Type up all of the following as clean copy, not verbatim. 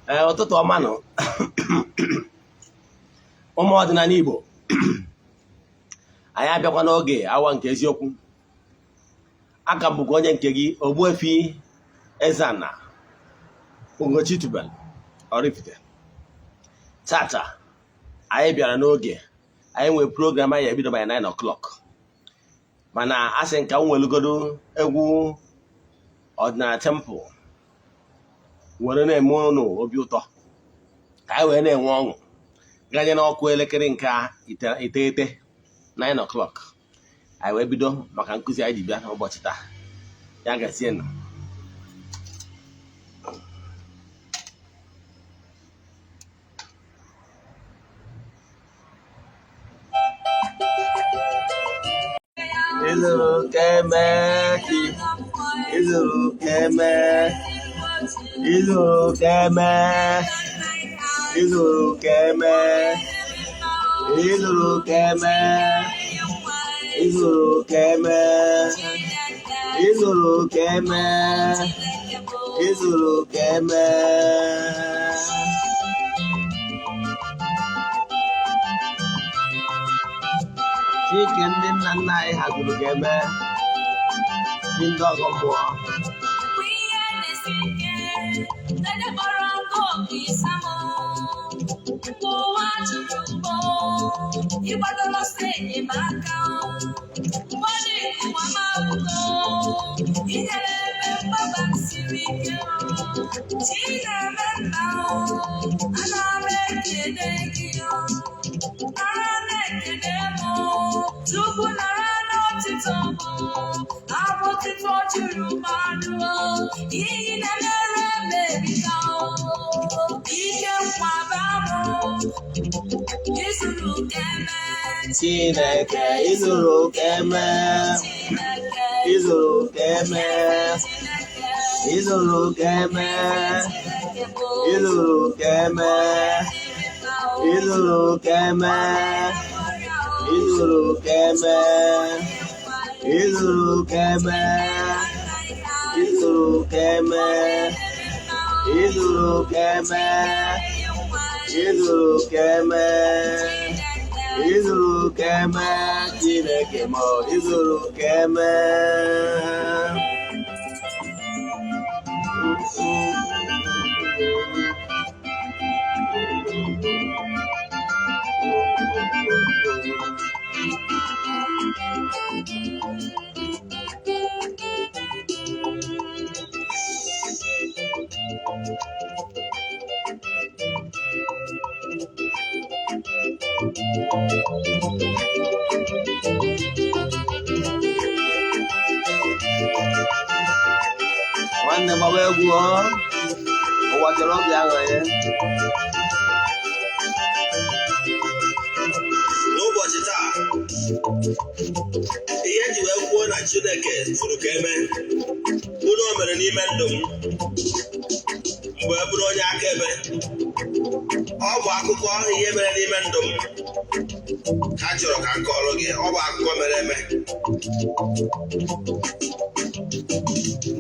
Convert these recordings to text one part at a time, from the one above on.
Ụtụtụ ọma nọ ụmụ ọdịnala Igbo anyị abịakwa n'oge awa nke eziokwu. Aka m bụkwa onye nke gị Ogbuefi EZE-ANA Ugochi tubelu oraifite. Tata anyị bịara n'oge anyị nwere program anyị ebido by 9 o'clock, mana asị nka m welugodo egwu ọdịnala temple were na-eme ụnụ obi ụtọ ka anyị wee na-enwe ọṅụ ganye n'ọkụ elekere nke 9 9 o'clock anyị wee bido maka nkụzi anyị ji bịa n'ụbọchị taa. Ya gazie nụ. Izuru keme izuru keme izuru keme izuru keme izuru keme izuru keme izuru keme izuru keme. Chike ndị nna nna anyị ha gụrụ ga-eme ndị ọgọ mmụọ. Chineke izuru keme izuru keme izuru keme izuru keme izuru keme izuru keme izuru keme izuru keme izuru keme izuru keme izuru keme Chineke mo izuru keme. Nwanne gbaba egwu ụwa chọrọ obi aṅụrị. N'ụbọchị taa ihe ji wee kwuo na Chineke furu ka eme ụlọ o mere n'ime ndụ m mgbe e bụrụ onye akaebe. Ọ bụ akụkọ ihe mere n'ime ndụ m ka chọrọ ka m kọrọ gị. Ọ bụ akụkọ mere eme.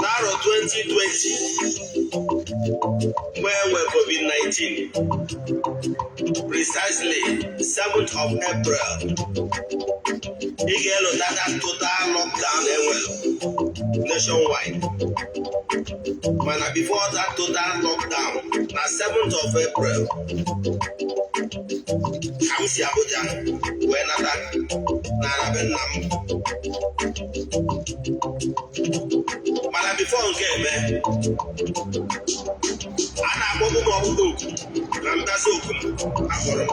N'arọ 2020 mgbe e nwere COVID-19, precisely 7th of April, ị ga-elota that total lockdown enwere nationwide. Mana before that total lockdown na 7th of April ka m si Abuja wee nata n'ala be nna m. Mana before nke eme, a na-akpọbụ m ọkpụkpọ oku na mbasa oku m akpọrọ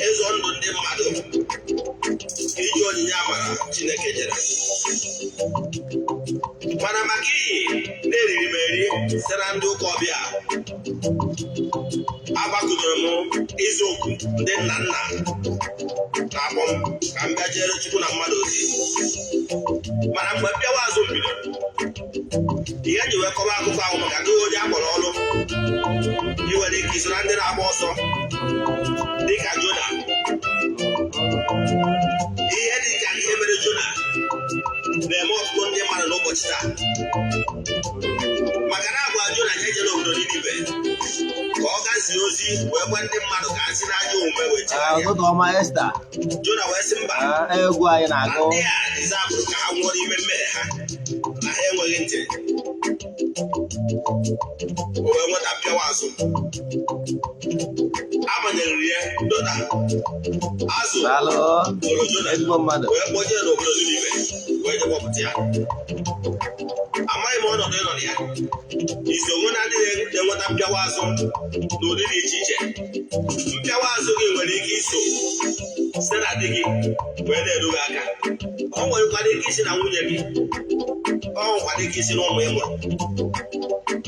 ịzọ ndụ ndị mmadụ iji onyinye amara Chineke nyere. Mana maka iyi na-eriri m eri site ndị ụka ọbịa, agbakọdoro m ịzụ oku ndị nna nna na-akpọ m ka m bịa jere Chukwu na mmadụ ozi. Mana mgbe bịawa azụ mbido, ihe ji wee kọba akụkọ ahụ maka gị onye akpọrọ ọrụ. Ị nwere ike iso na ndị na-agba ọsọ dịka Jona. Ihe dịka ihe mere Jona na-eme ọtụtụ ndị mmadụ n'ụbọchị taa. Maka na agwa Jona nye ejela obodo Ninive ka ọ gazie ozi wee gwa ndị mmadụ ka ha si n'anya omume wee Jona wee sị mba na ndị a dizabụrụ ka ha nwụọ n'ime mmehie ha na ha enweghị ntị. O wee nweta mpịawa azụ amanyere ya Jona azụ toro Jona wee kpọjee n'obodo Ninive wee jekpọpụta ya. Amaghị m ọnọdụ ịnọ na ya iso onwe na ndị na-enweta mpịawa azụ n'ụdị dị iche iche. Mpịawa azụ gị nwere ike iso site na di gị wee na-eru gị aka. Ọ nwekwara ike isi na nwunye gị, ọ nwekwara ike isi na ụmụ ịmụ.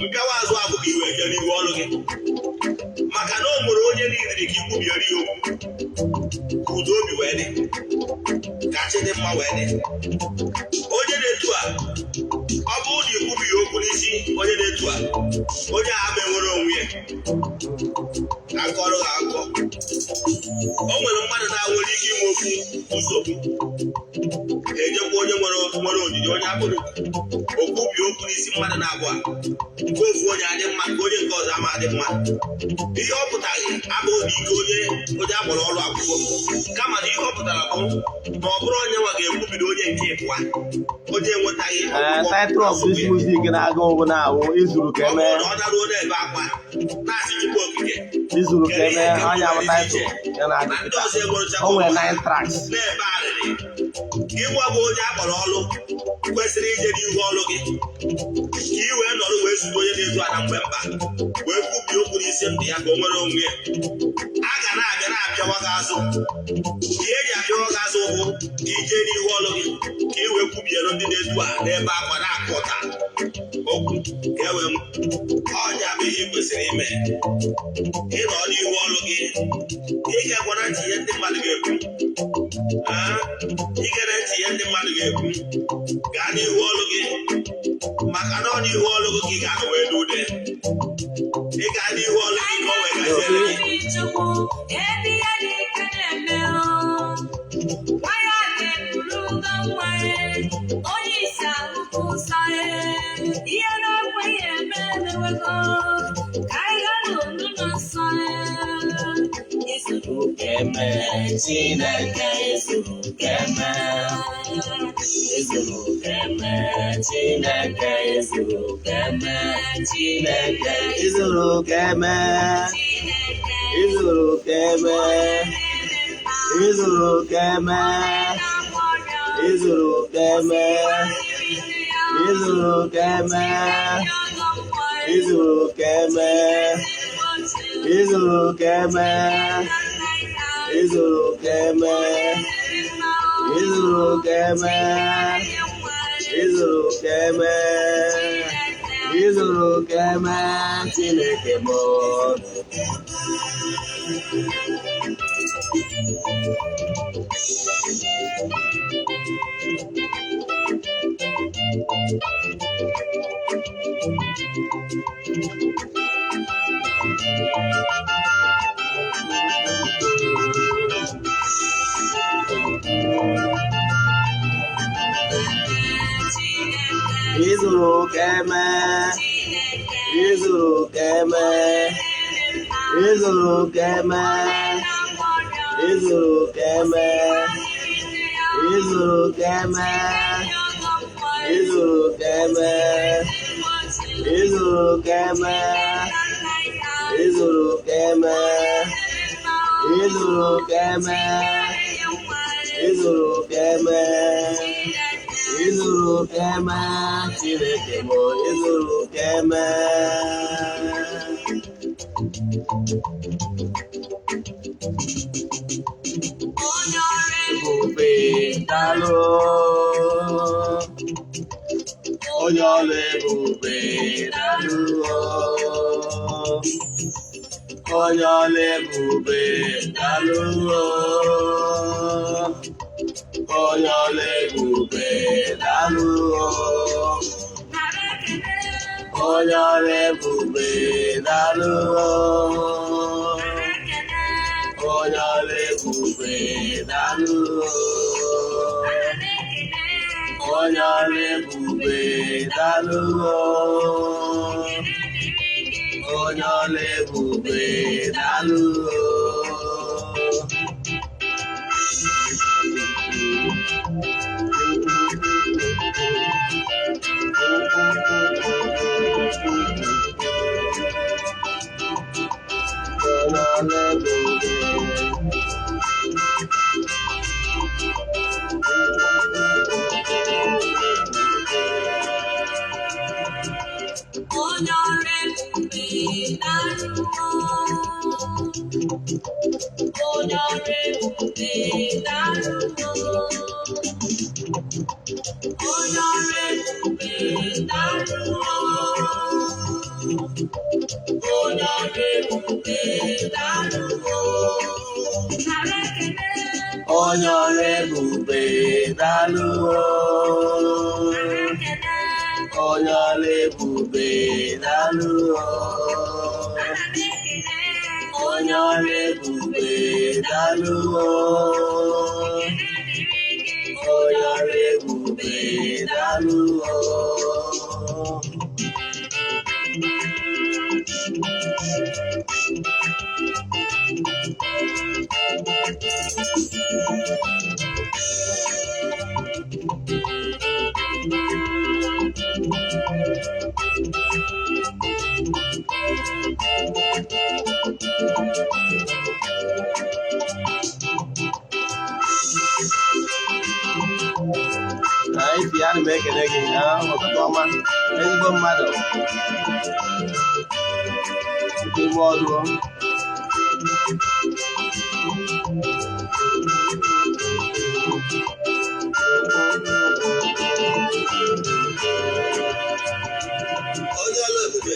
Mpịawa azụ abụghị iwe bịa n'ihu ọrụ gị maka na o nwere onye niile ka ikwubiere ya okwu ka udo obi wee dị, ka chi dị mma wee dị. Onye na-etu a ọ bụrụ na ikwubi ya okwu n'isi onye na-etu a, onye ahụ ma enwere onwe ya na akọrọ ha akọ. O nwere mmadụ na-nwere ike inwe okwu nsogbu ejekwa onye nwere onyinye onye akpụrụ okwubi okwu n'isi mmadụ na-abụọ nke ofu onye adị mma nke onye nke ọzọ ama adị mma. Ihe ọ pụtaghị abụghị na ike onye akpọrọ ọrụ akwụkwọ, kama na ihe ọ pụtara bụ na ọ bụrụ onye nwa ga-ekwubido onye nke ịbụa onye enwetaghị ọ daruo n'ebe akwa na-asị Chukwu-okike izuru ka eme onye abụ title ya na na ndị ọzọ egworochakwa o nwere 9 tracks n'ebe arịrị. Ịgwa bụ onye akpọrọ ọrụ kwesịrị ije n'ihu ọrụ gị ka ị wee nọrọ wee zute onye na-etu ana mgbe mkpa wee kwubie okwu n'isi ndụ ya ka o nwere onwe ya. A ga na-abịa na-apịawa gị azụ. Ihe eji apịawa gị azụ bụ ka ị jee n'ihu ọrụ gị ka ị wee kwubiere ndị na-etu a n'ebe akwa na-akọta okwu ka e wee ọnya bụ ihe ị kwesịrị ime. Ịnọ n'ihu ọrụ gị ị ga-agwa na ntị ihe ndị mmadụ ga-ekwu, igere ntị ihe ndị mmadụ ga-ekwu. Gaa n'ihu ọrụ gị maka na ọ n'ihu ọrụ gị ka ị ga-anọ wee n'ude. Ị gaa n'ihu ọrụ gị ka o wee gaziere gị. Chineke izurukeme, izurukeme, Chineke izurukeme, Chineke izurukeme, izurukeme, izurukeme, izurukeme, izurukeme, izurukeme, izurukeme, izurukeme, izurukeme, izurukeme, izurukeme, Chineke mo. Izurukeme, izurukeme, izurukeme, izurukeme, izurukeme, izurukeme, izurukeme, izurukeme, izurukeme, izurukeme, izurukeme, Chineke mo izurukeme. Ebube daalụ, onye ọrụ ebube daalụ, onye ọrụ ebube daalụ, onye ọrụ ebube daalụ, onye ọrụ ebube daalụ, onye ọrụ ebube daalụ, onye ọrụ ebube daalụ, onye ọla ebube daalụ onye ọrụ ebube daalụ onye ọrụ ebube daalụ onye ọrụ ebube daalụ onye ọrụ ebube daalụ isi ya na m ekele gị ụtụtụ ọma ezigbo mmadụ igwe ọrụ onye ọrụ ebube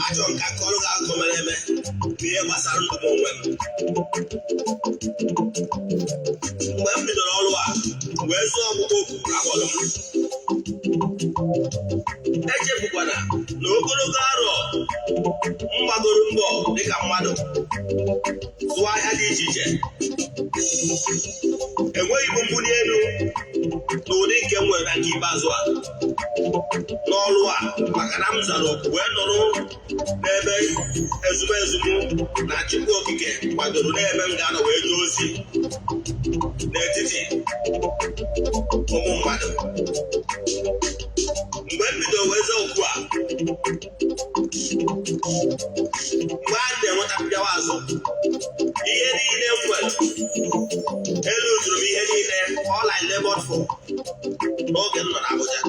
achọrọ ka ọrụ gị akụkọ mere eme n'ihe gbasara ndụ onwe m. Mgbe m bidoro ọrụ a wee zụọ ọgwụgwọ okwu akpọrọ m, echefukwana na ogologo arọ mgbagoro mbọ dịka mmadụ zụọ ahịa dị iche iche, enweghị m mbuli elu n'ụdị nke m nwere na nke ikpeazụ a n'ọrụ a, maka na m zara okwu wee nọrọ n'ebe ezumezu m na Chukwu-okike kwadoro n'ebe m ga-anọ wee jee ozi n'etiti ụmụ mmadụ. Mgbe m bidoro wee zaa okwu a, mgbe a na-enweta mpịawa azụ, ihe niile m nwere elu zuru m ihe niile all I labored for n'oge m nọ n'Abuja,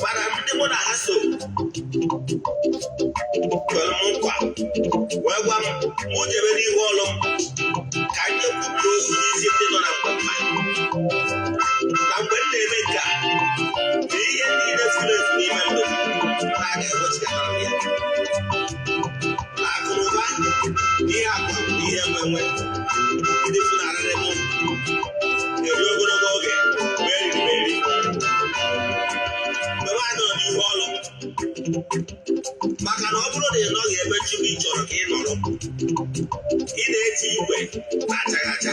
mana ndị mụ na ha so kwere m nkwa wee gwa m mụ jebe n'ihu ọrụ m ka ndị kwupụrụ okwu n'isi ndị nọ na mkpamkpa, na mgbe m na-eme nke a na ihe niile furu efu n'ime ndụ na-aga ewechigatara m ya, na akụnụba ihe akụ na ihe enwenwe ndị funarịrị m eri ogologo oge wee riri m eri. Mgbe m anọrọ n'ihu ọrụ, maka na ọ bụrụ na ị nọghị ebe Chukwu chọrọ ka ị nọrọ, ị na-eti igwe na-achaghị acha,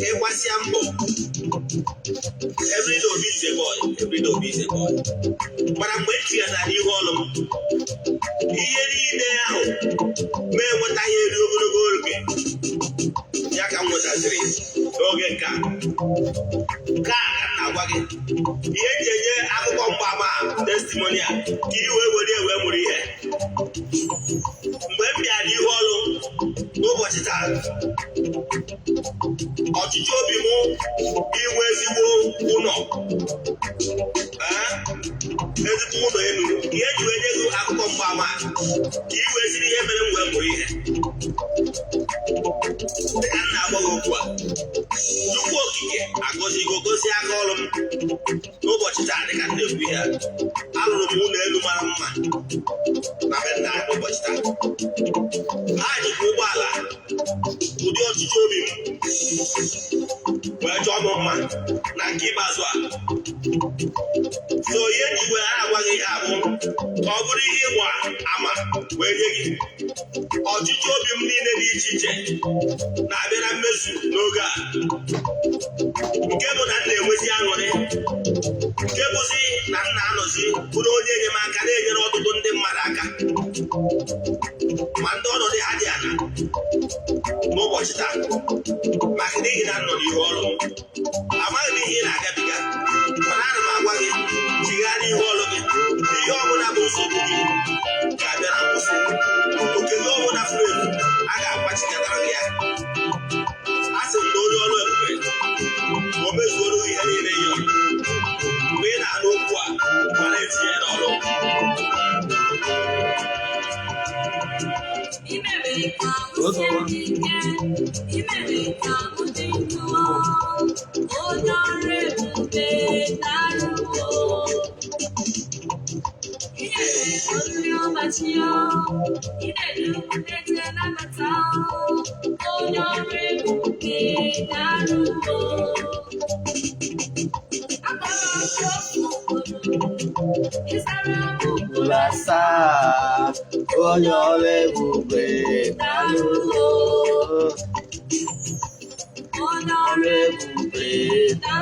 ịgbasịa mbọ everyday obi is a boy, everyday obi is a boy. Mana mgbe m tinyetara n'ihu ọrụ m, ihe niile ahụ ma enweta ya eri ogologo oge ya ka m nwetaziri n'oge nke a. Nke a ka m na-agwa gị ihe eji enye akụkọ mgbaama testimoni a ka i wee were mụrụ ihe. Mgbe m bịara n'ihu ọrụ n'ụbọchị taa, ọchịchị obi m inwe ezigbo ụlọ, ezigbo ụlọ elu, ihe eji wee nye gị akụkọ mgbaama ka i wee ziri ihe mere m wee mụrụ ihe. Dịka m na-agba gị okwu a, Chukwu-okike agọzigo gozie aka ọrụ m n'ụbọchị taa. Dịka m na-ekwu ihe a, alụrụ m ụlọ elu mara mma na be nna n'ụbọchị taa. Ha jikwa ụgbọala ụdị ọchịchị obi m wee chọọ m mma na nke ikpeazụ a. So so ihe ji wee agwa gị ihe abụ ka ọ bụrụ ihe ịgba ama wee nye gị ọchịchị obi m niile dị iche iche na-abịa na mmezu n'oge a nke bụ na m na-enwezi aṅụrị nke bụzi na m na-anọzi bụrụ onye enyemaka na-enyere ọtụtụ ndị mmadụ aka ma ndị ọnọdụ ha dị ala n'ụbọchị taa maka n'ihi na m nọ n'ihu ọrụ m amaghị m ihe ị na-agabiga mana ana m agwa gị chigharịa ihu ọrụ gị ihe ọbụla bụ nsogbu gị ga-abịa na nkwụsị okenye ọbụla furu efu a ga-agbachikọtara gị ya a sị m na onye ọrụ ebube o mezuoro gị ihe niile ya mgbe ị na-anụ okwu a ma na-etinye n'ọrụ onye ọrụ ebube daalụ onye ọrụ ebube daalụ onye ọrụ ebube daalụ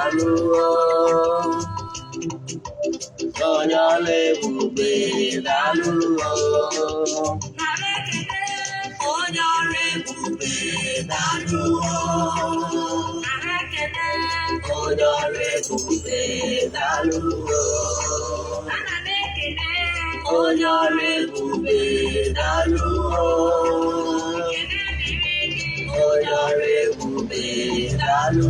onye ọrụ ebube daalụ onye ọrụ ebube daalụ onye ọrụ ebube daalụ onye ọrụ ebube daalụ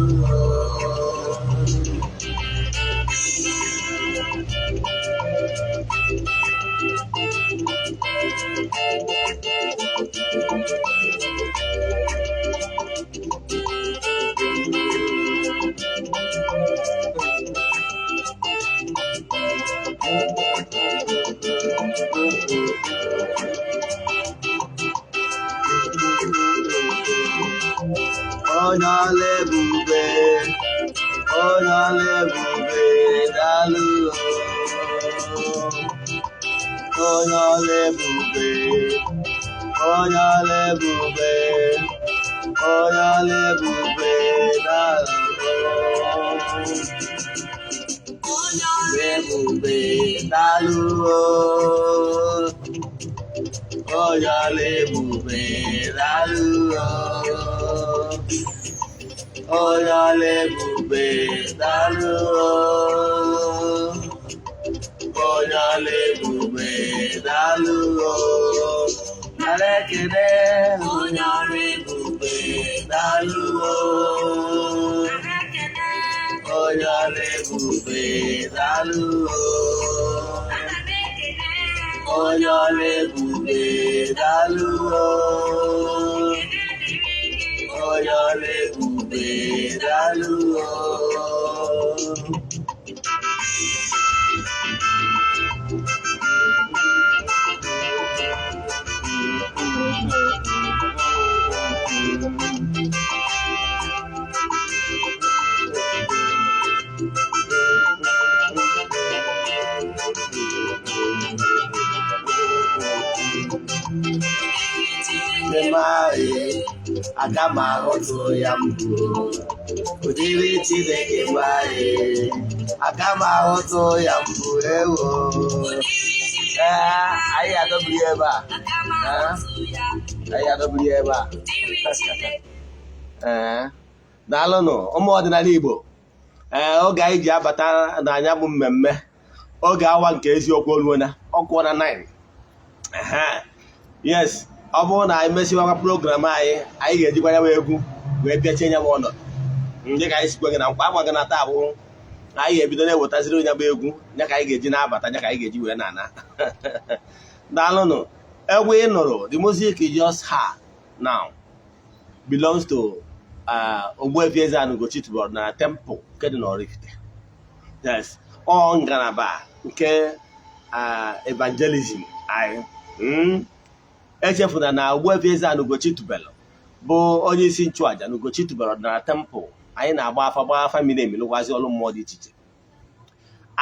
onye ọrụ ebube daalụ onye ọrụ ebube onye ọrụ ebube onye ọrụ ebube daalụ onye ọrụ ebube daalụ onye ọrụ ebube daalụ onye ọrụ ebube daalụ onye ọrụ ebube daalụ nara ekele onye ọrụ ebube daalụ onye ọrụ ebube daalụ onye ọrụ ebube daalụ onye ọrụ ebube daalụ aga m ahụtụ ya mbụ ụdịrị Chineke gbanye aga m ahụtụ ya mbụ ewo anyị adọbiri ebe a daalụnụ ụmụ ọdịnala Igbo oge anyị ji abata n'anya bụ mmemme oge awa nke eziokwu oluona ọkụ na 9 yes ọ bụrụ na anyị mesiwakwa program anyị ga-ejikwa ya egwu wee bịachie nya m ọnọdụ ndị ka anyị sikwa gị na nkwa agwa gị na taa bụ anyị ga-ebido na-ewetaziri onye bụ egwu nya ka anyị ga-eji na-abata nya ka anyị ga-eji wee na-ana daalụnụ egwu ị nụrụ the music you just heard now belongs to Ogbuefi EZE-ANA Ugochi tubelu na temple nke dị n'Oraifite. Yes, ọ ngalaba nke evangelism anyị echefuna na Ogbuefi EZE-ANA Ugochi tubelu bụ onye isi nchụaja na Ugochi tubelu na temple anyị na-agba afa miri emi lụkwazi ọrụ mmụọ dị iche iche.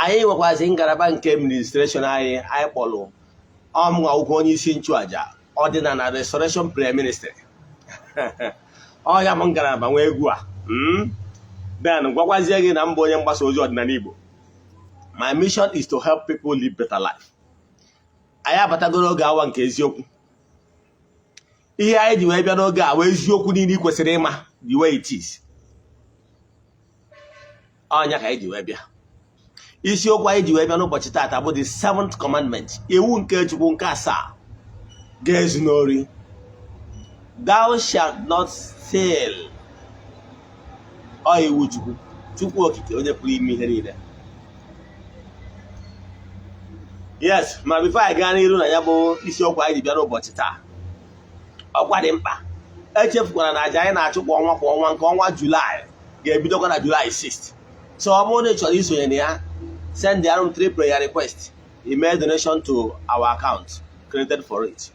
anyị nwekwazi ngalaba nke administration anyị kpọrọ ọmụnwa ụgwọ onye isi nchụaja ọdịnala restoration prayer ministry. Ọya m ngalaba nwa egwu a then gwakwazie gị na mbụ onye mgbasa ozi ọdịnala Igbo. My mission is to help people live better life. Anyị abatagoro oge awa nke eziokwu. Ihe anyị ji wee bịa n'oge awa eziokwu niile ị kwesịrị ịma the way it is. Ọnya ka anyị ji wee bịa. Isiokwu anyị ji wee bịa n'ụbọchị taata bụ the 7th commandment, iwu nke Chukwu nke 7 ga-ezu n'ori. Thou shalt not steal. Ọ iwu Chukwu, Chukwu-okike onye pụrụ ime ihe niile. Yes, ma before anyị gaa n'iru na ya bụ isiokwu anyị ji bịa n'ụbọchị taa, ọkwa dị mkpa echefukwara na aja anyị na-achụ kwa ọnwa nke ọnwa Julaị ga-ebidokwa na July 6th. So ọ bụrụ na ị chọrọ isonye na ya, send the 3 prayer request, email donation to our account created for it.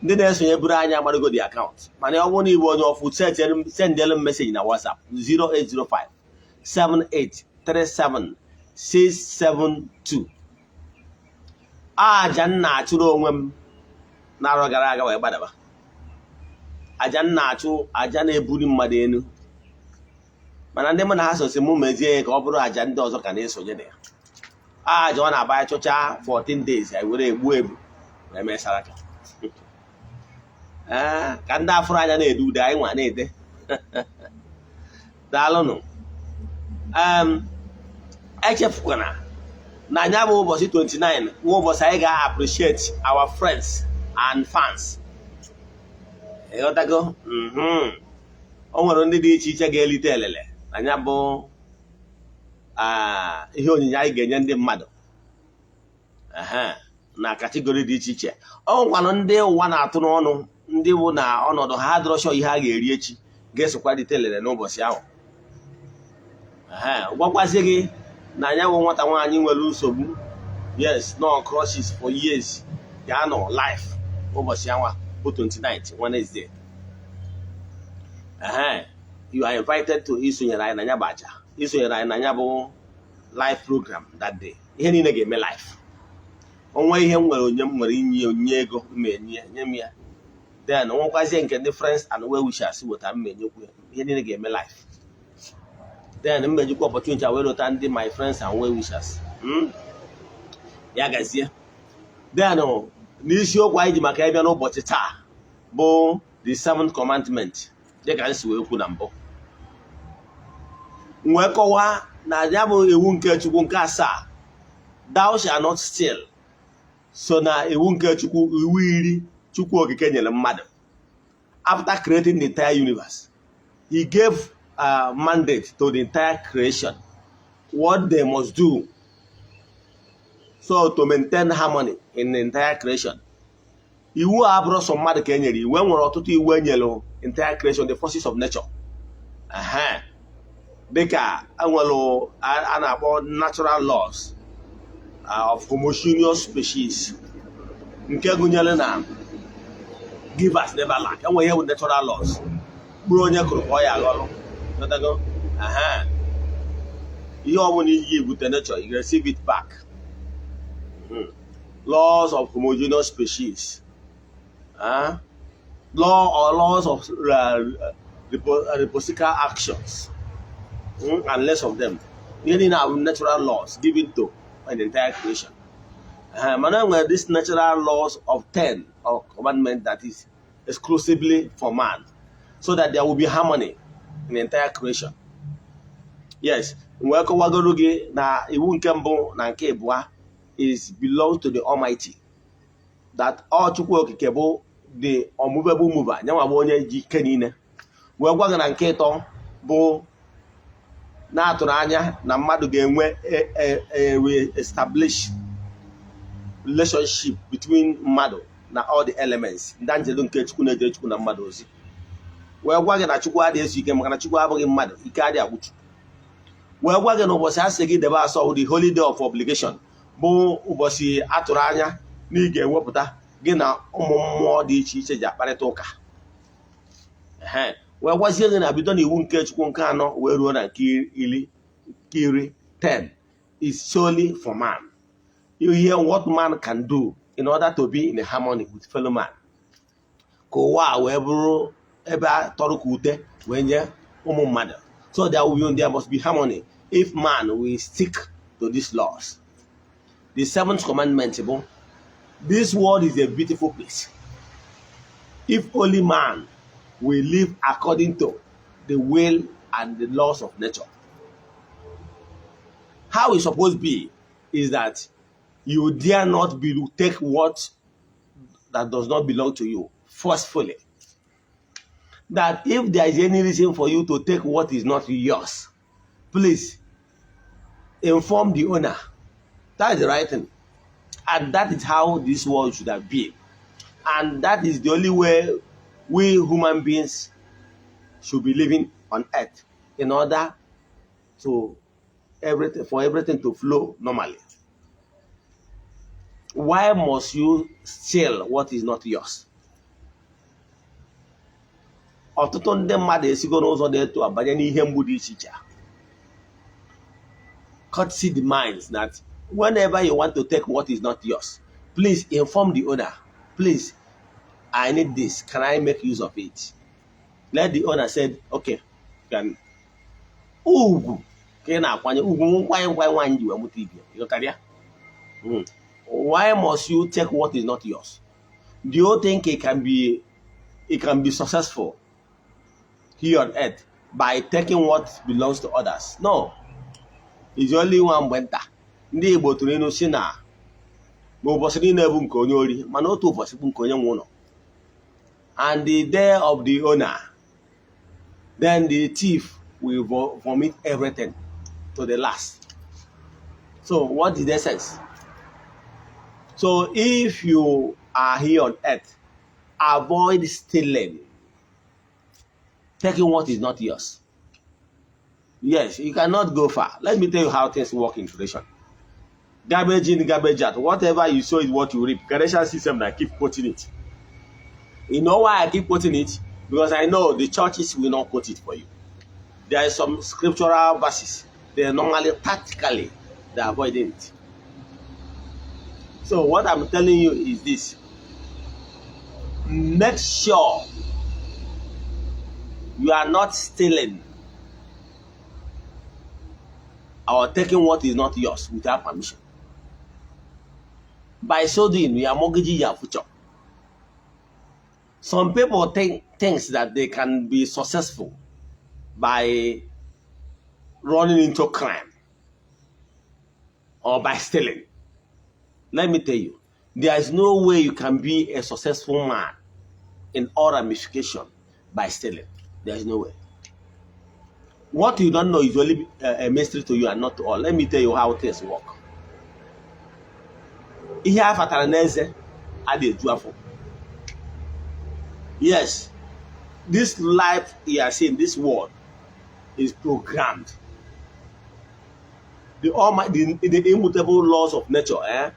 Ndị na-esonye buru anyị amarago the account, mana ọ bụrụ na ịbụ onye ọfụ, send them message na WhatsApp 0805 7837 672. Aja nna achụrụ onwe m n'arọ gara aga wee gbadaba. Aja nna achụ aja na-ebuli mmadụ elu, mana ndị mụ na ha sosi mụ mezie ka ọ bụrụ aja ndị ọzọ ka na-esonye na ya. Aja ọ na-aba ya chụcha 14 days anyị were egbu wee mesara ka ka ndị afụrụ anya na-ede ude anyị nwa na-ede. Daalụnụ. Echefukwana na anya bụ ụbọchị 29 nwa ụbọchị anyị ga-appreciate our friends and fans. Ịghọtago? O nwere ndị dị iche iche ga-elite elele anya bụ ihe onyinye anyị ga-enye ndị mmadụ na kategori dị iche iche. Ọ nwekwanụ ndị ụwa na-atụ n'ọnụ, ndị bụ na ọnọdụ ha adọrọchọ ihe a ga-eri echi ga-esokwa dite elele n'ụbọchị ahụ. Gwakwazi gị na anya bụ nwata nwaanyị nwere nsogbu, yes, no crushes for years, ga-anọ life ụbọchị anwa bụ 29th Wednesday. You are invited to isonyere anyị na ya bụ aja, isonyere anyị na ya bụ live program that day. Ihe niile ga-eme life. Onwe ihe m nwere onye m nwere inye onye ego nye m ya, then nwekwazie nke ndị friends and well wishers weta m menyekwu ya. Ihe niile ga-eme life. Then m mejikwa opportunity wee lota ndị my friends and well wishers. Ya gazie. Then n'isiokwu anyị ji maka ịbịa n'ụbọchị taa bụ the 7th commandment, dịka nsi wee kwu na mbụ. Wee kọwaa na ya bụ iwu nke Chukwu nke 7, thou shalt not steal. So na iwu nke Chukwu, iwu 10 Chukwu-okike nyere mmadụ. After creating the entire universe, he gave a mandate to the entire creation what they must do so to maintain harmony in the entire creation. Iwu a abụrụ sọ mmadụ ka e nyere iwu, nwere ọtụtụ iwu e nyere entire creation, the forces of nature. Dịka enwere a na-akpọ natural laws of homogeneous species, nke gụnyere na givers never lack. Enwere ihe bụ natural laws, bụrụ onye kụrụ ka ọ ya aghọrọ. Ihe ọbụla iyi ebute nature, you receive it back. Laws of homogeneous species, laws of reciprocal actions, and less of them. Any natural laws given to an entire creation. But these natural laws of 10 or commandment that is exclusively for man, so that there will be harmony in the entire creation. Yes, Nwekowagoroge na iwu nke mbụ na nke abụọ is belong to the Almighty. That all Chukwu-okike bụ the unmovable mover, nyanwa bụ onye ji ike niile. Wee gwa gị na nke ịtọ bụ na-atụrụ anya na mmadụ ga-enwe establish relationship between mmadụ na all the elements. Ndị anjelu nke Chukwu na-ejere Chukwu na mmadụ ozi. Wee gwa gị na Chukwu adịghị ezu ike maka na Chukwu abụghị mmadụ, ike adịghị agwụ Chukwu. Wee gwa gị na ụbọchị asị gị debe asọ the holy day of obligation bụ ụbọchị atụrụ anya na ị ga-ewepụta gị na ụmụ mmụọ dị iche iche ji akparịta ụka. Wee gwazie gị na bido na iwu nke Chukwu nke 4 wee ruo na nke iri 10 is solely for man. You hear what man can do in order to be in harmony with fellow man. So there must be harmony if man will stick to these laws. The 7th commandment, this world is a beautiful place. If only man will live according to the will and the laws of nature. How it's supposed to be is that you dare not take what that does not belong to you forcefully. That if there is any reason for you to take what is not yours, please inform the owner. That is the right thing. And that is how this world should have been. And that is the only way we human beings should be living on earth in order for everything to flow normally. Why must you steal what is not yours? Ọtụtụ ndị mmadụ esigo n'ụzọ dị etu abanye n'ihe mgbu dị iche iche. Courtesy demands that whenever you want to take what is not yours, please inform the owner. Please, I need this. Can I make use of it? Let the owner say, okay, can. Why must you take what is not yours? Do you think it can be successful here on earth by taking what belongs to others? No. It's only one winter. Ndị Igbo tụrụ inu si na ụbọchị niile bụ nke onye ori mana otu ụbọchị bụ nke onye nwe ụlọ. And the day of the owner, then the thief will vomit everything to the last. So what is the essence? So if you are here on earth, avoid stealing, taking what is not yours. Yes, you cannot go far. Let me tell you how things work in tradition. Garbage in, garbage out. Whatever you sow is what you reap. Traditional system, I keep quoting it. You know why I keep quoting it? Because I know the churches will not quote it for you. There are some scriptural verses. They are normally tactically they are avoiding it. So what I'm telling you is this. Make sure you are not stealing or taking what is not yours without permission. By so doing, you are mortgaging your future. Some people think that they can be successful by running into crime or by stealing. Let me tell you, there is no way you can be a successful man in all ramifications by stealing. There is no way. What you don't know is only a mystery to you and not to all. Let me tell you how things work. Ihe afatara n'eze adị eju afọ. Yes, this life you are seeing, this world, is programmed. The immutable laws of nature,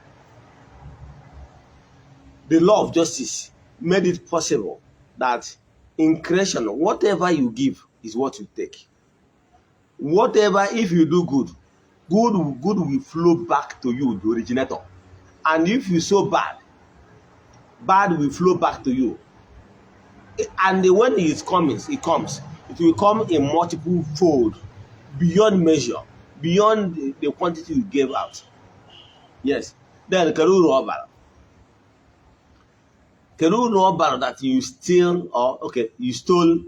the law of justice made it possible that in creation, whatever you give is what you take. Whatever, if you do good will flow back to you, the originator. And if you sow bad will flow back to you. And when it comes, it will come in multiple fold, beyond measure, beyond the quantity you gave out. Yes. Then Keru that you steal, or okay, you stole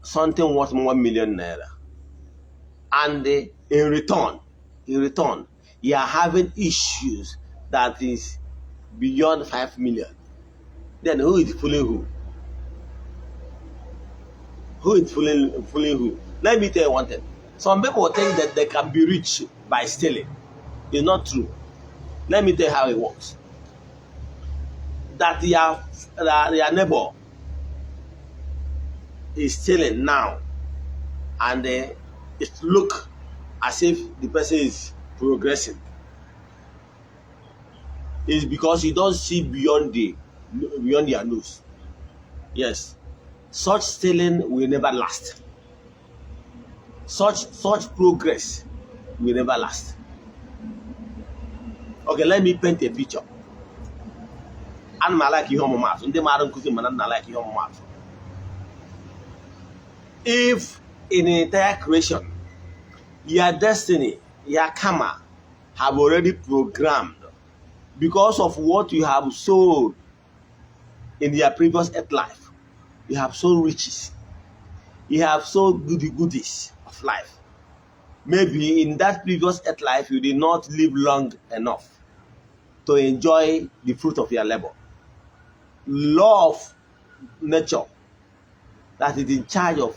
something worth 1 million naira. And in return, you are having issues that is beyond 5 million. Then who is fooling who? Who is fooling who? Let me tell you one thing. Some people think that they can be rich by stealing. It's not true. Let me tell you how it works. That your neighbor is stealing now, and it look as if the person is progressing. It's because you don't see beyond your nose. Yes, such stealing will never last. Such progress will never last. Okay, let me paint a picture. And I like you home math. If in the entire creation, your destiny, your karma have already programmed because of what you have sowed in your previous earth life, you have sown riches, you have sown goodies of life. Maybe in that previous earth life, you did not live long enough to enjoy the fruit of your labor. Law of nature that is in charge of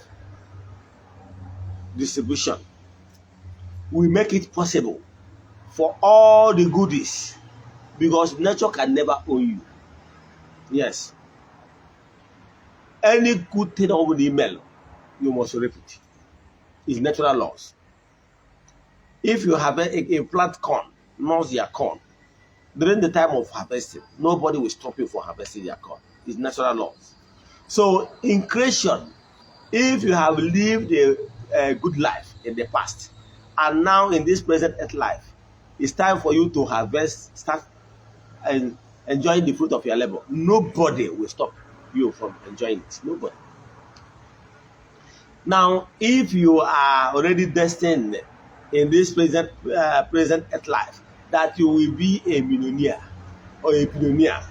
distribution will make it possible for all the goodies, because nature can never own you. Yes. Any good thing over the email, you must reap it. It's natural laws. If you have a plant corn, nurse your corn, during the time of harvesting, nobody will stop you from harvesting your corn. It's natural laws. So in creation, if you have lived a good life in the past, and now in this present earth life, it's time for you to harvest, start and enjoying the fruit of your labor. Nobody will stop you from enjoying it. Nobody. Now, if you are already destined in this present earth life that you will be a millionaire or a billionaire,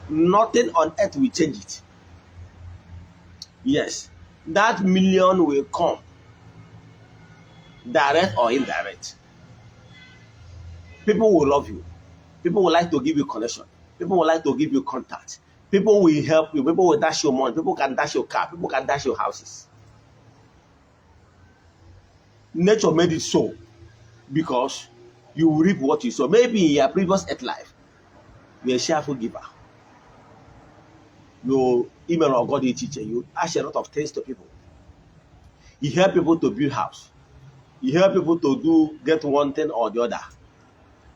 nothing on earth will change it. Yes, that million will come, direct or indirect. People will love you. People will like to give you connection. People will like to give you contact. People will help you. People will dash your money. People can dash your car. People can dash your houses. Nature made it so because you will reap what you sow. Maybe in your previous earth life, you're a cheerful giver. You email or God teacher. You ask a lot of things to people. You help people to build house. You help people to get one thing or the other.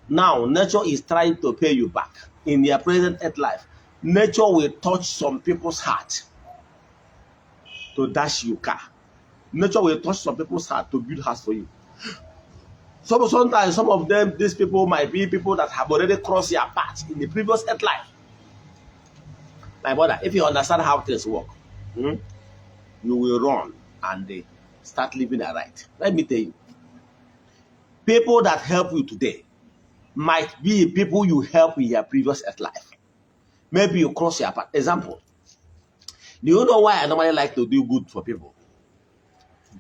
Now, nature is trying to pay you back. In their present earth life, nature will touch some people's heart to dash you car. Nature will touch some people's heart to build house for you. So sometimes some of them, these people might be people that have already crossed your path in the previous earth life. My brother, if you understand how things work, you will run and start living right. Let me tell you, people that help you today might be people you help in your previous earth life. Maybe you cross your path. Example, do you know why I normally like to do good for people?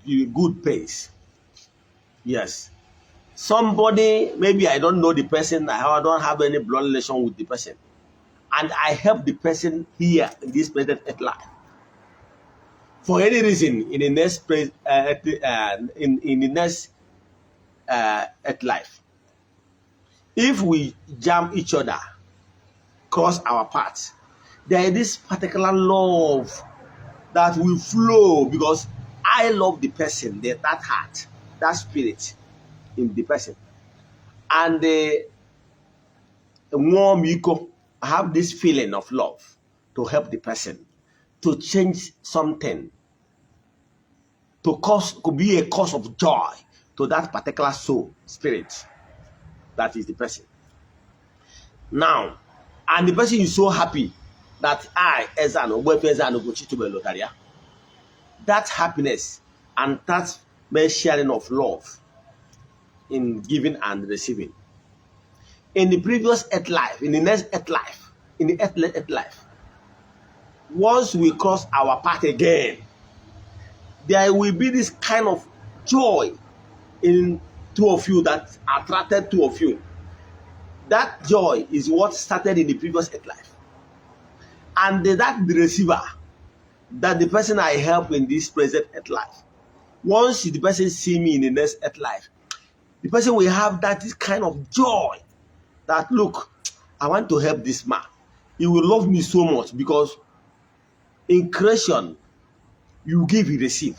Good pays. Yes. Somebody, maybe I don't know the person, I don't have any blood relation with the person, and I help the person here in this present earth life. For any reason, in the next earth life, if we jam each other, cross our paths, there is this particular love that will flow because I love the person, that heart, that spirit in the person. And the warm ego, I have this feeling of love to help the person, to change something, could be a cause of joy to that particular soul, spirit, that is the person. Now, and the person is so happy that I, EZE-ANA Ugochi, that happiness and that sharing of love in giving and receiving. In the previous earth life, in the next earth life, in the earth life, once we cross our path again, there will be this kind of joy in two of you that attracted two of you. That joy is what started in the previous earth life. And that the receiver, that the person I help in this present earth life, once the person see me in the next earth life, the person will have that kind of joy that, look, I want to help this man. He will love me so much because in creation, you give, you receive.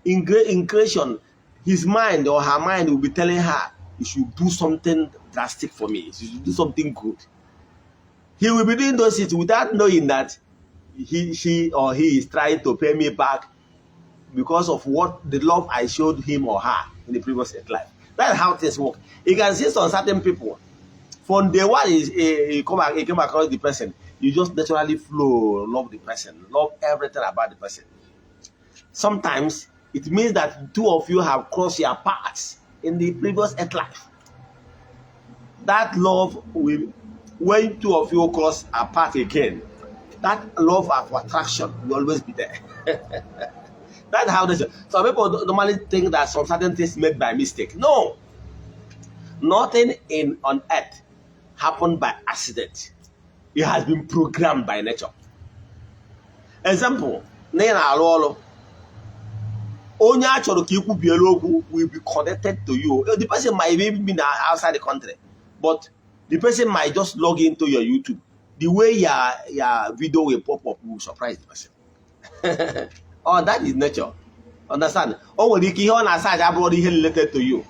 In creation, his mind or her mind will be telling her, you should do something drastic for me. You should do something good. He will be doing those things without knowing that she or he is trying to pay me back because of what the love I showed him or her in the previous life. That's how things work. You can see some certain people, From day one, you came across the person, you just naturally flow, love the person, love everything about the person. Sometimes it means that two of you have crossed your paths in the previous earth life. That love will, when two of you cross a path again, that love of attraction will always be there. That's how they say. Some people normally think that some certain things made by mistake. No, nothing on earth happened by accident. It has been programmed by nature. Example, onye a chọrọ ka ikwubiere okwu will be connected to you. The person might even be outside the country, but the person might just log into your YouTube. The way your video will pop up will surprise the person. Oh, that is nature. Understand? Oh, when you hear on a side, I've already related to you,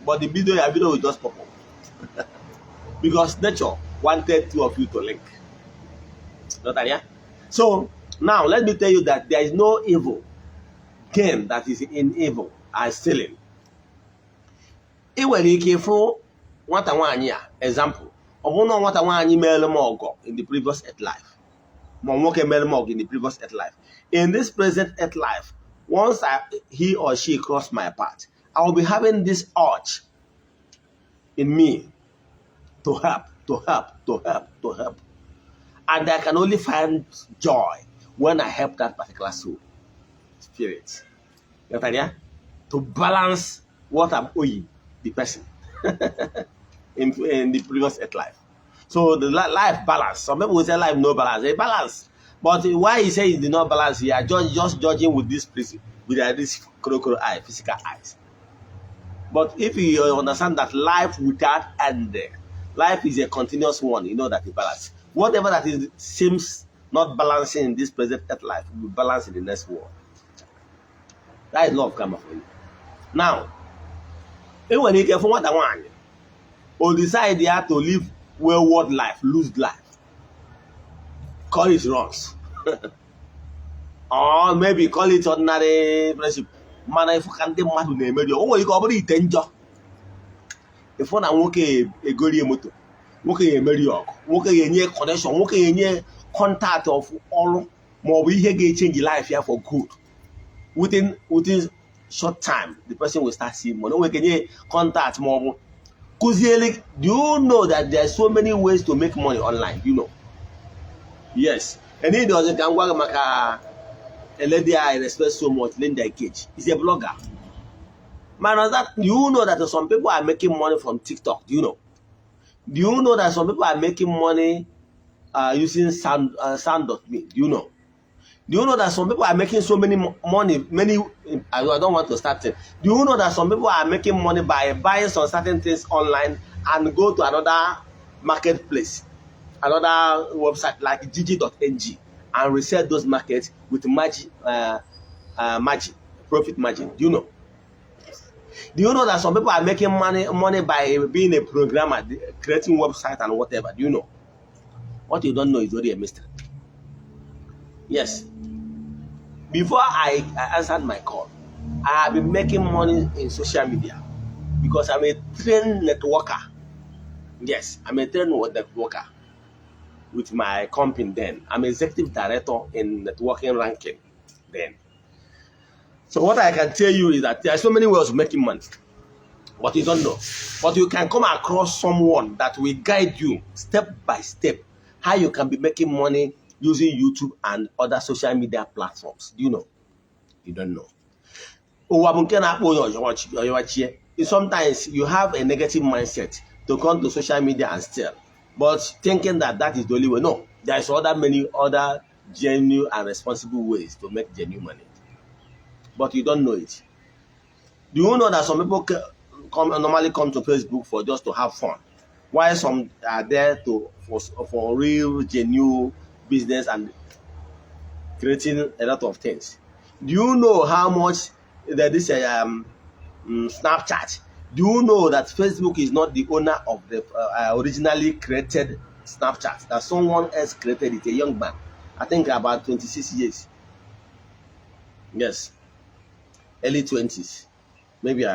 but your video will just pop up because nature wanted two of you to link. So now let me tell you that there is no evil gain that is in evil and stealing. It will be for nwata nwaanyị a example. Ọ bụrụ na nwata nwaanyị mere m ọgọ in the previous earth life. Ma nwoke mere m ọgọ in the previous earth life. In this present earth life, once he or she cross my path, I will be having this urge in me to help. And I can only find joy when I help that particular soul, spirit. To balance what I'm owing the person in the previous earth life. So the life balance. Some people will say life no balance. A balance. But why he says it's not balance here? Just judging with this crocodile eye, physical eyes. But if you understand that life without end, life is a continuous one, you know that it balance. Whatever that seems not balancing in this present earth life will balance in the next world. That is love karma for you. Now, when you get from what I want, or decide they have to live wayward life, lose life, call it wrongs. Or maybe call it ordinary friendship. Man, if you can't do what you name, oh, you got to danger. If one and work a good motor, work a mediocre, work a near connection, work a near contact of all more, we here get change life here for good. Within short time, the person will start seeing money. We can contact more. Do you know that there are so many ways to make money online? You know. Yes. And he doesn't can work a lady I respect so much, Linda Cage. He's a blogger. Man, that you know that some people are making money from TikTok. Do you know? Do you know that some people are making money using sound.me? Do you know? Do you know that some people are making so many money? I don't want to start it. Do you know that some people are making money by buying some certain things online and go to another marketplace, another website like gg.ng and resell those markets with margin, profit margin? Do you know? Do you know that some people are making money by being a programmer, creating website and whatever? Do you know? What you don't know is already a mystery. Yes. Before I answered my call, I have been making money in social media because I'm a trained networker. Yes, I'm a trained networker with my company then. I'm executive director in networking ranking then. So what I can tell you is that there are so many ways of making money, but you don't know. But you can come across someone that will guide you step by step how you can be making money using YouTube and other social media platforms. Do you know? You don't know. Sometimes you have a negative mindset to come to social media and steal, but thinking that is the only way. No, there's many other genuine and responsible ways to make genuine money, but you don't know it. Do you know that some people normally come to Facebook for just to have fun, while some are there for real genuine business and creating a lot of things? Do you know how much that this Snapchat? Do you know that Facebook is not the owner of the originally created Snapchat? That someone else created it, a young man, I think about 26 years. Yes, early 20s. Maybe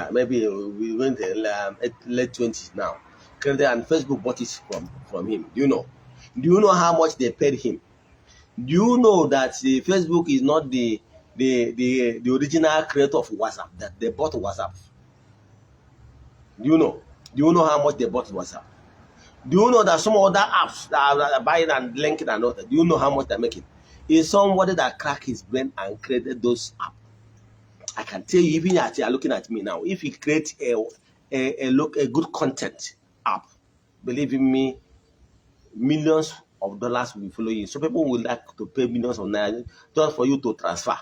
we went late 20s now. created and Facebook bought it from him. Do you know? Do you know how much they paid him? Do you know that Facebook is not the original creator of WhatsApp, that they bought WhatsApp? Do you know? Do you know how much they bought WhatsApp? Do you know that some other apps that are buying and linking and all that, do you know how much they're making? It's somebody that cracked his brain and created those apps. I can tell you, even as you are looking at me now, if you create a good content app, believe in me, millions of dollars will follow you. So people will like to pay millions of naira just for you to transfer.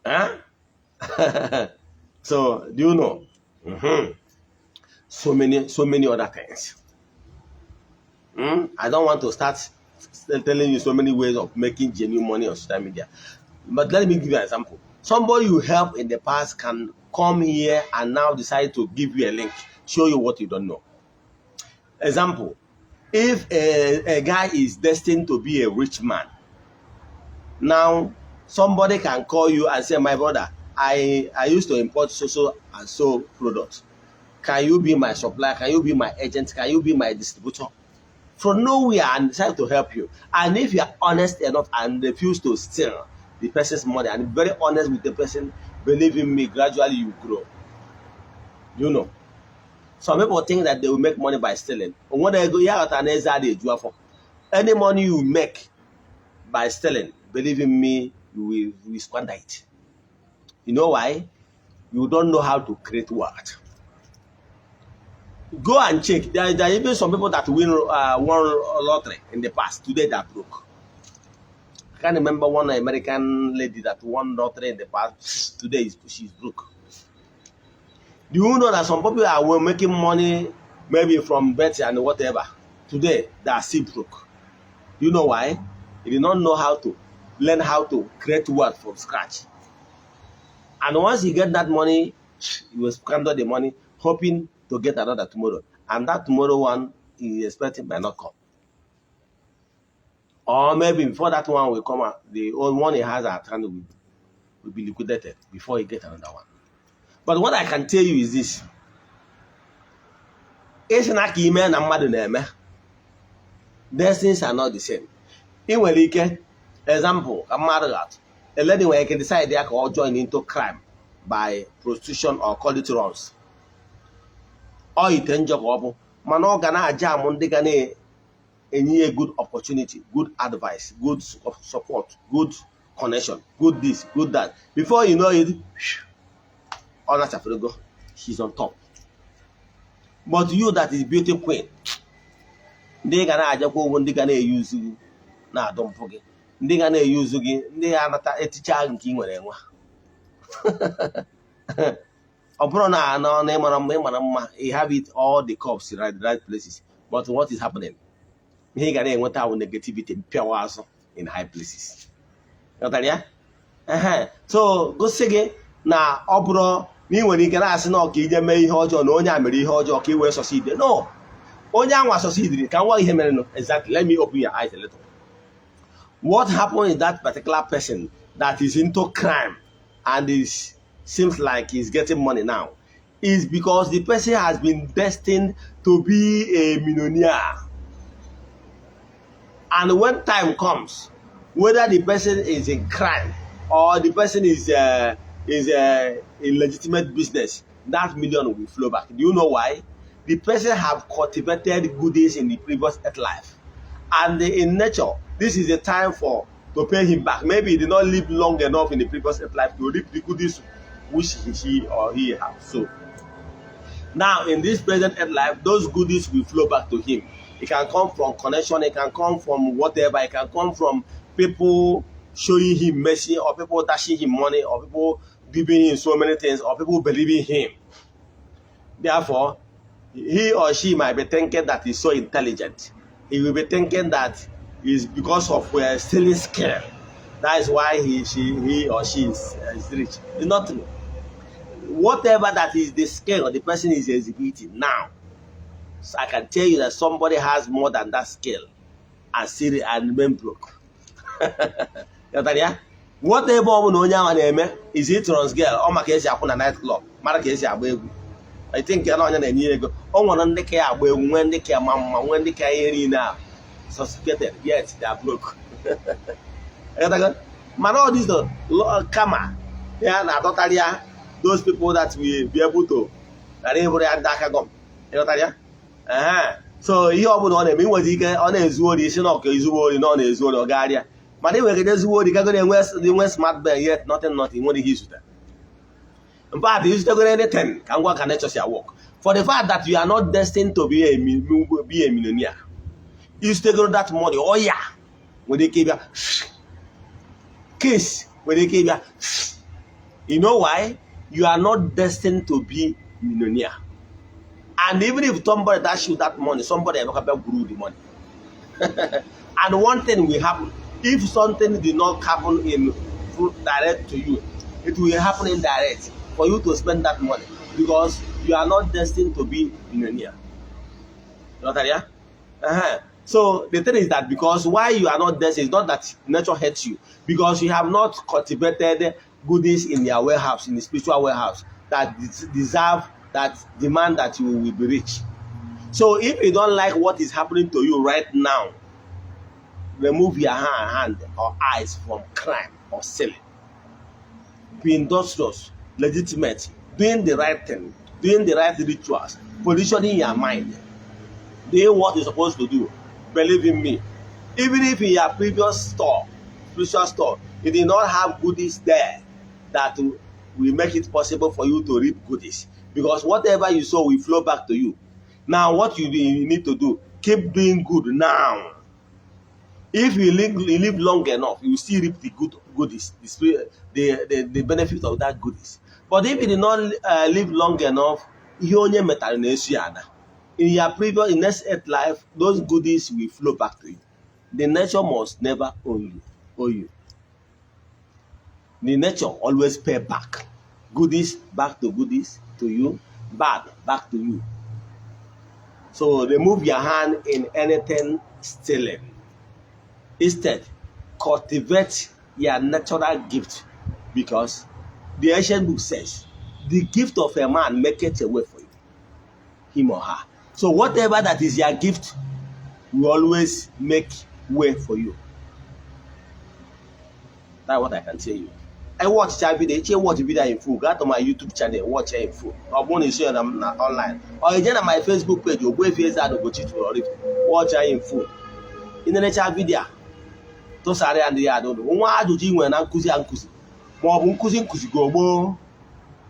Huh? So do you know? So many other things. I don't want to start telling you so many ways of making genuine money on social media. But let me give you an example. Somebody you helped in the past can come here and now decide to give you a link, show you what you don't know. Example, if a guy is destined to be a rich man, now somebody can call you and say, my brother, I used to import so and so products. Can you be my supplier? Can you be my agent? Can you be my distributor? From nowhere, and decide to help you. And if you are honest enough and refuse to steal the person's money and very honest with the person, believe in me, gradually you grow. You know. Some people think that they will make money by stealing. When they go here at an any money you make by stealing, believe in me, you will squander it. You know why? You don't know how to create wealth. Go and check. There are even some people that won lottery in the past. Today they are broke. I can't remember one American lady that won lottery in the past. Today she's broke. Do you know that some people are making money maybe from betting and whatever? Today they are still broke. Do you know why? They did not know how to learn how to create wealth from scratch. And once you get that money, you will squander the money, hoping to get another tomorrow. And that tomorrow one is expecting might not come. Or maybe before that one will come out, the old one he has at hand will be liquidated before he gets another one. But what I can tell you is this. Destinies are not the same. In Welike, example, a lady where can decide they can join into crime by prostitution or call it runs. Or it end job or man gana jam they gonna any good opportunity, good advice, good support, good connection, good this, good that. Before you know it, she's on top. But you that is beauty queen, they gonna go they gonna use you. Nah, don't forget. They gonna use you. They are not a teacher in King. He have it all the cops in the right places. But what is happening? He gonna want our negativity in high places. So go say na obro me when you can ask no okay je me ihe ojo no onya mere ihe ojo ka we succeed. No. Onya anwa succeed can what ihe mere no. Exactly. Let me open your eyes a little. What happened is that particular person that is into crime and seems like he's getting money now is because the person has been destined to be a millionaire. And when time comes, whether the person is in crime or the person is a legitimate business, that million will flow back. Do you know why? The person have cultivated goodies in the previous life, and in nature, this is the time to pay him back. Maybe he did not live long enough in the previous life to reap the goodies which he or he has. So now in this present life, those goodies will flow back to him. It can come from connection, it can come from whatever, it can come from people showing him mercy, or people dashing him money, or people giving him so many things, or people believing him. Therefore, he or she might be thinking that he's so intelligent. He will be thinking that it's because of stealing skill. That is why he or she is rich. It's not true. Whatever that is the skill the person is exhibiting now, so I can tell you that somebody has more than that skill and still and remain broke. Whatever is it runs girl or my case na nightclub, I think you're not a year ago. Oh, one on the care, when the care, mamma, when the care now. Suspected, yes, they are broke. Man, all this karma. Yeah, now totally those people that will be able to that everybody had that gum. So ihe ọ bụla ọ na-eme inwere ike ọ na-ezu ori isi na ọka ezuo ori na ọ na-ezu ori ọ garịa mana enwere ike ezuo ori gago na-enwe smart bell yet nothing nwere ihe izute. In fact, you still anything can work and nature shall work. For the fact that you are not destined to be a millionaire, you still got that money. Oh yeah, when they give you kiss, when they give you know why? You are not destined to be millionaire. And even if somebody dash you that money, somebody will grew the money. And one thing will happen. If something did not happen in direct to you, it will happen indirect for you to spend that money because you are not destined to be millionaire. You know that, yeah? So the thing is that because why you are not destined, it's not that nature hates you, because you have not cultivated goodies in your warehouse, in the spiritual warehouse, that deserve, that demand that you will be rich. So if you don't like what is happening to you right now, remove your hand or eyes from crime or selling. Be industrious, legitimate, doing the right thing, doing the right rituals, positioning your mind, doing what you're supposed to do. Believe in me. Even if in your previous store, spiritual store, you did not have goodies there that will make it possible for you to reap goodies. Because whatever you sow will flow back to you. Now, what you need to do, keep doing good now. If you live long enough, you will still reap the goodies, the benefit of that goodies. But if you did not live long enough, in your previous, next earth life, those goodies will flow back to you. The nature must never owe you. The nature always pay back. Goodies back to goodies to you, bad back to you. So remove your hand in anything stealing. Instead, cultivate your natural gift, because the ancient book says, the gift of a man maketh a way for you, him or her. So whatever that is your gift will always make way for you. That's what I can tell you. I watch that video. I watch the video in full. Go to my YouTube channel, watch it in full. I'm going to share them online. Or again on my Facebook page, Ogbuefi EZE-ANA Ugochi to oraifite. Watch it in full. In the next video, to sare and the other. Nwa ajụjụ inwe na nkuzi ankuzi. Ma ọ bụ nkuzi go gboo.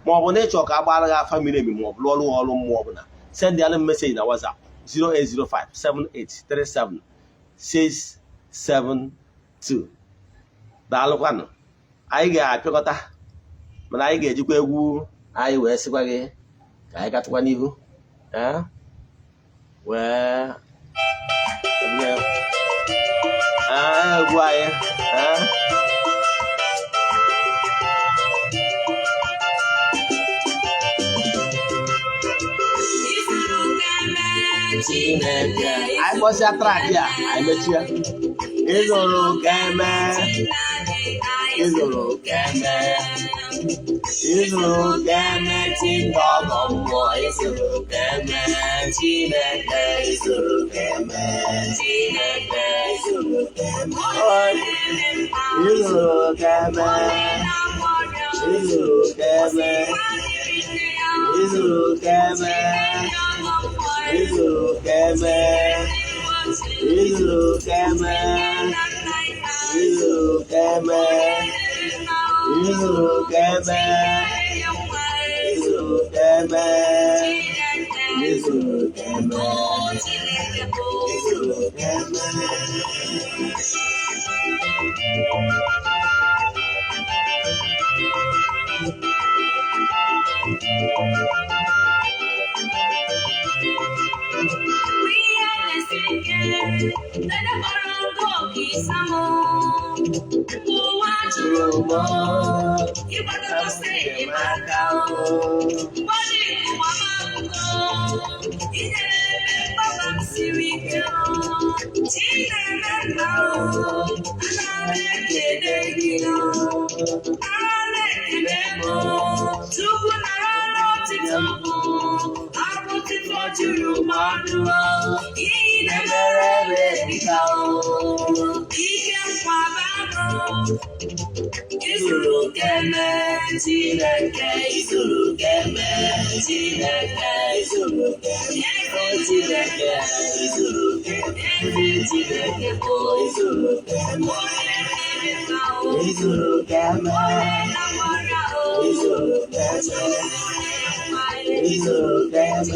Ma ọ bụ na ịchọ ka agbara ga family mi ma ọ bụ ọrụ mmụọ ọbụla. Send the message na WhatsApp 0805-7837-672. Daalụkwanụ. Anyị ga-apịakọta mana anyị ga-ejikwa egwu anyị wee sịkwa gị ka anyị gatụkwa n'ihu wee egwu anyị Chineke anyị kpọsịa trak ya anyị mechie ịzụrụ keme Izuru keme chimbogo izuru keme Chineke izuru keme Chineke izuru keme izuru keme izuru keme izuru keme izuru keme izuru keme izuru keme izuru keme izuru keme izuru keme izuru keme. Izuru keme Chineke, izuru keme Chineke, izuru keme Chineke, izuru keme Chineke, izuru keme, izuru keme, izuru keme,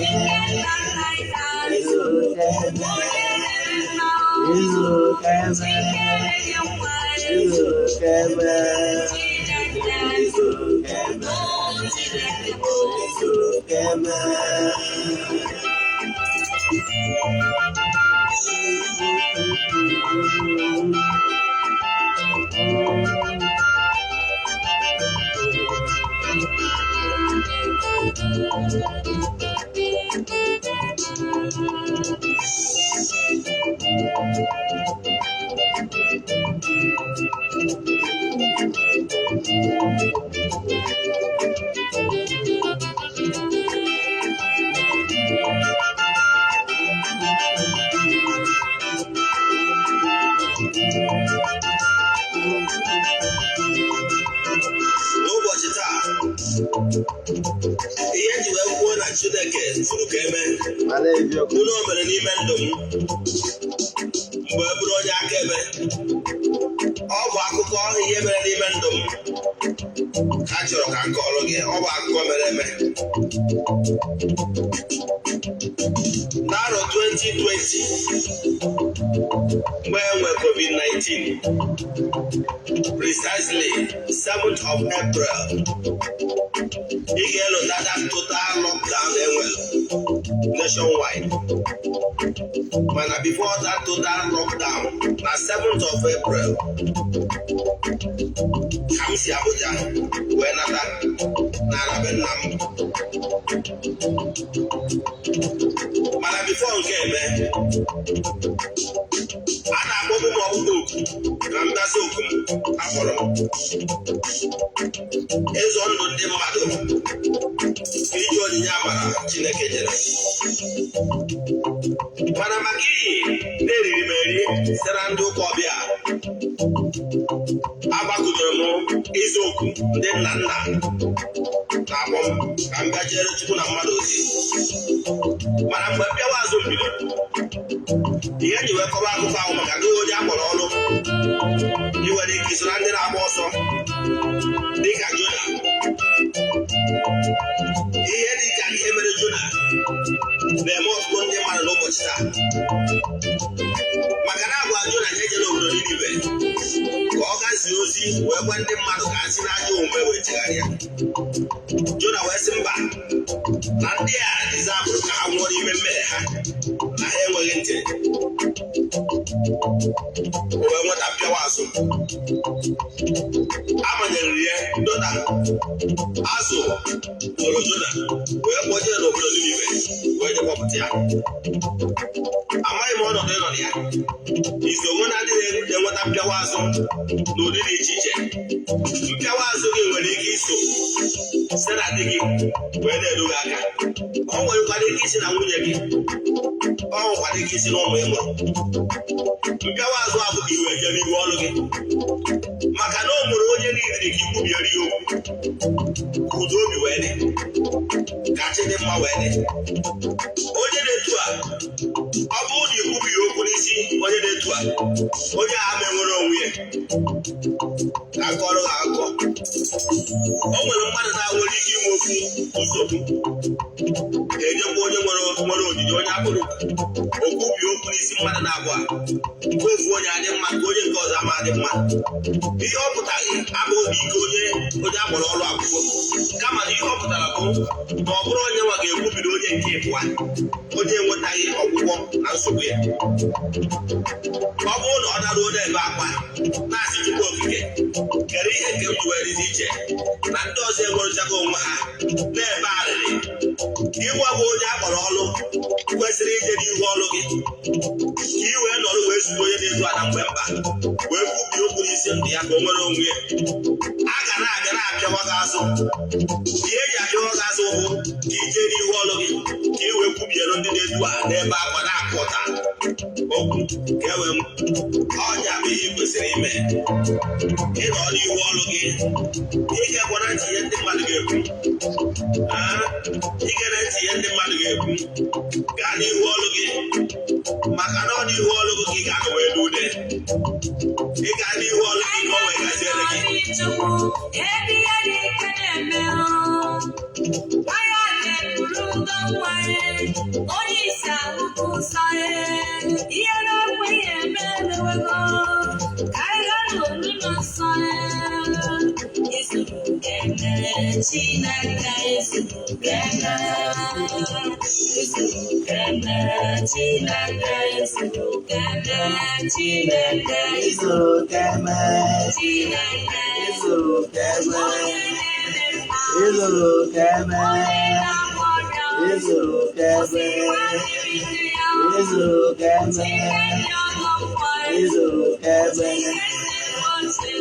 izuru keme, izuru keme, izuru keme. N'ụbọchị taa, ihe eji wee kwuo na Chineke zuru ka eme ụlọ o mere n'ime ndụ m mgbe e bụrụ onye akaebe. Ọ bụ akụkọ ihe mere n'ime ndụ m ka a chọrọ ka m kọọrọ gị. Ọ bụ akụkọ mere eme. N'arọ 2020 mgbe e nwere COVID-19, precisely 7th of April, ị ga-elota that total lockdown enwere nationwide. Mana before that total lockdown na 7th of April ka m si Abuja wee nata n'ala be nna m. Mana before nke eme, a na-akpọbụ m ọkpụkpọ oku na mgbasa oku m akpọrọ ịzọ ndụ ndị mmadụ iji onyinye amara Chineke nyere. Mana maka iyi na-eriri m eri site na ndị ụka ọbịa, agbakụnyere m ịza oku ndị nna nna na-akpọ m ka m bịa jere Chukwu na mmadụ ozi. Mana mgbe m bịawa azụ mbido, ihe ji wee kọba akụkọ ahụ maka gị onye akpọrọ ọrụ. Ị nwere ike iso na ndị na-agba ọsọ dịka Jona. Ihe dịka ihe mere Jona na-eme ọtụtụ ndị mmadụ n'ụbọchị taa. Maka na agwa Jona na ejela obodo Ninive ka ọ gazie ozi wee gwa ndị mmadụ ka ha si n'ajọ omume wee chegharịa. Jona wee sị mba, na ndị a dịzabụrụ ka ha nwụọ n'ime mmehie ha, na ha enweghị ntị. O wee nweta mpịawa azụ. Amanyere ya Jona azụ tụrụ Jona wee kpọjee n'obodo Ninive wee je kpọpụta ya. Amaghị m ọnọdụ ịnọ na ya. Iso onwe na ndị na-enweta mpịawa azụ n'ụdị dị iche iche. Mpịawa azụ gị nwere ike iso site na di gị wee na-eru gị aka. Ọ nwekwara ike isi na nwunye gị. Ọ nwekwara ike isi na ụmụ ị mụrụ. Mpịawa azụ abụghị iwe je n'ihu ọrụ gị, maka na o nwere onye niile ka ikwubiere ya okwu ka udo obi wee dị, ka chi dị mma wee dị. Onye na-etu a, ọ bụrụ na ikwubi ya okwu n'isi onye na-etu a, onye ahụ menwere onwe ya ka ọrụ ha akọ. O nwere mmadụ na-nwere ike inwe okwu nsogbu, ejekwa onye nwere onyinye onye akpụrụ okwubi okwu n'isi mmadụ na-abụ a, ofu onye adị mma ka onye nke ọzọ ama adị mma. Ihe ọ pụtaghị abụghị ike onye akpọrọ ọrụ akwụkwọ, kama na ihe ọ pụtara bụ na ọ bụrụ onye nwa ga-ekwubido onye nke ịbụa, onye enwetaghị ọgwụgwọ na nsogbu ya. Ọ bụrụ na ọ daruo n'ebe akwa na-asị Chukwu-okike, kere ihe nke m jiwerizi iche na ndị ọzọ enwerechago onwe ha na-ebe arịrị. Ịgwa bụ onye akpọrọ ọrụ kwesịrị ije n'ihu ọrụ gị ka ị wee nọrọ wee zute onye na-etu ana mgbe mkpa wee kwubie okwu n'isi ndụ ya ka o nwere onwe ya. A ga na-aga na-apịawa gị azụ ihe eji apịawa gị azụ bụ ka ije n'ihu ọlụ gị ka i wee kwubiere ndị na-edu a n'ebe akwa na-akụta okwu ka e wee ọnya bụ ihe ị kwesịrị ime ịnọ n'ihu ọlụ gị ige gwa na ntị ihe ndị mmadụ ga-ekwu ige na ntị ihe ndị mmadụ ga-ekwu gaa n'ihu ọlụ gị maka na ọ n'ihu ọlụ gị ka ị ga-anọ wee n'ude ị gaa n'ihu ọlụ gị ka o wee gaziere gị onye isi ahụhụ nsọ ihe na-ekweghị emewego karịa n'olulu nsọ ezuru kemere Chineke ezuru kemere Chineke ezuru kemere Chineke ezuru kemere Chineke ezuru kemere ezuru kemere ezuru kemere ezuru kemere ezuru kemere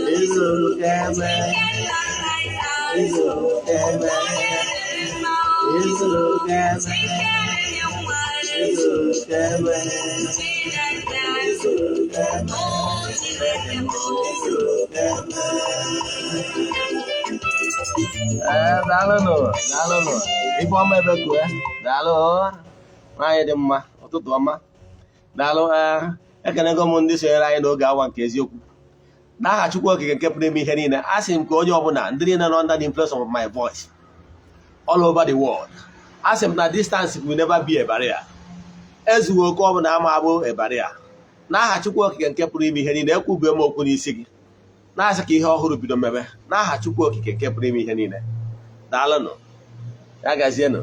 ezuru kemere ezuru kemere ezuru kemere ezuru kemere ezuru daalụnụ ife ọma ebekue daalụ nwaanyị dị mma ụtụtụ ọma daalụ ekenego m ndị sonyere anyị n'oge awa nke eziokwu n'aha Chukwu-okike nke pụrụ ime ihe niile a sị m ka onye ọbụla ndị niile nọ under the influence of my voice all over the world a sị m na distance will never be a barrier ezughị oke ọbụla ama abụ a barrier n'aha Chukwu-okike nke pụrụ ime ihe niile ekwubie m okwu n'isi gị na-asị ka ihe ọhụrụ bido mmebe n'aha Chukwu-okike nke pụrụ ime ihe niile daalụnụ ya gazienụ